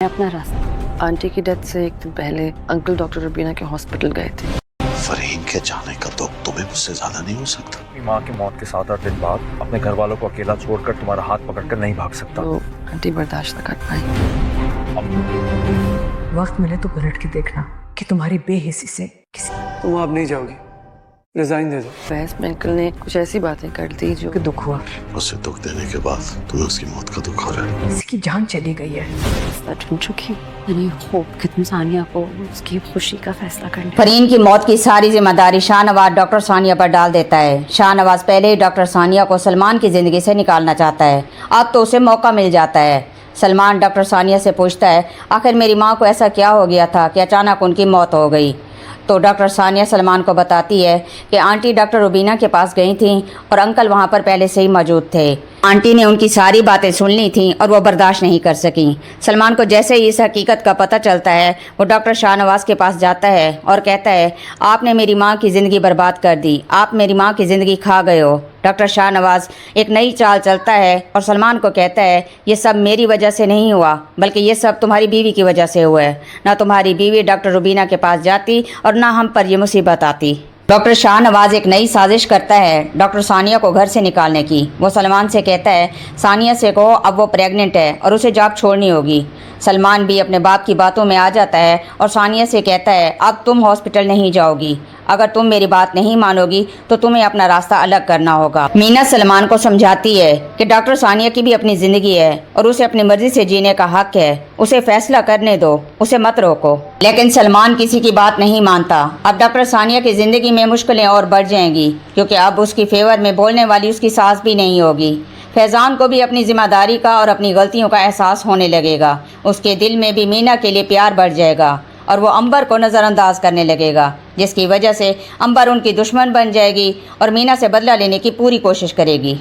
अपना रास्ता। आंटी की डेथ से एक दिन पहले अंकल डॉक्टर रुबीना के हॉस्पिटल गए थे। फरहीन के जाने का दुख तुम्हें मुझसे ज्यादा नहीं हो सकता। अपनी माँ की मौत के 7-8 दिन बाद अपने घर वालों को अकेला छोड़कर तुम्हारा हाथ पकड़कर नहीं भाग सकता। तो आंटी बर्दाश्त न कर पाई। वक्त मिले तो पलट के देखना कि तुम्हारी बेहिसी से किसी तुम आप नहीं जाओगी, रिजाइन दे दो। बहस में अंकल ने कुछ ऐसी बातें कर दी जो को दुख हुआ। उसे दुख देने के बाद तुम्हें उसकी मौत का दुख हो रहा है। किसी की जान चली गई है। सच चुन चुकी। मैंने होप कि तुम सानिया को उसकी खुशी का फैसला करने। फरहीन की मौत की सारी जिम्मेदारी शाहनवाज डॉक्टर सानिया पर डाल देता है। शाहनवाज पहले ही डॉक्टर सानिया को सलमान की ज़िंदगी से निकालना चाहता है। अब तो उसे मौका मिल जाता है। सलमान डॉक्टर सानिया से पूछता है, आखिर मेरी माँ को ऐसा क्या हो गया था कि अचानक उनकी मौत हो गई। तो डॉक्टर सानिया सलमान को बताती है कि आंटी डॉक्टर रुबीना के पास गई थी और अंकल वहाँ पर पहले से ही मौजूद थे। आंटी ने उनकी सारी बातें सुन ली थी और वो बर्दाश्त नहीं कर सकी। सलमान को जैसे ही इस हकीकत का पता चलता है वो डॉक्टर शाहनवाज के पास जाता है और कहता है, आपने मेरी माँ की ज़िंदगी बर्बाद कर दी, आप मेरी माँ की ज़िंदगी खा गए हो। डॉक्टर शाहनवाज एक नई चाल चलता है और सलमान को कहता है, ये सब मेरी वजह से नहीं हुआ बल्कि ये सब तुम्हारी बीवी की वजह से हुआ है। ना तुम्हारी बीवी डॉक्टर रुबीना के पास जाती और ना हम पर यह मुसीबत आती। डॉक्टर शाहनवाज एक नई साजिश करता है डॉक्टर सानिया को घर से निकालने की। वो सलमान से कहता है, सानिया से कहो अब वो प्रेग्नेंट है और उसे जॉब छोड़नी होगी। सलमान भी अपने बाप की बातों में आ जाता है और सानिया से कहता है, अब तुम हॉस्पिटल नहीं जाओगी। अगर तुम मेरी बात नहीं मानोगी तो तुम्हें अपना रास्ता अलग करना होगा। मीना सलमान को समझाती है कि डॉक्टर सानिया की भी अपनी ज़िंदगी है और उसे अपनी मर्जी से जीने का हक है। उसे फैसला करने दो, उसे मत रोको। लेकिन सलमान किसी की बात नहीं मानता। अब डॉक्टर सानिया की ज़िंदगी में मुश्किलें और बढ़ जाएंगी क्योंकि अब उसकी फेवर में बोलने वाली उसकी सास भी नहीं होगी। फैज़ान को भी अपनी जिम्मेदारी का और अपनी गलतियों का एहसास होने लगेगा। उसके दिल में भी मीना के लिए प्यार बढ़ जाएगा और वो अंबर को नज़रअंदाज करने लगेगा, जिसकी वजह से अंबर उनकी दुश्मन बन जाएगी और मीना से बदला लेने की पूरी कोशिश करेगी।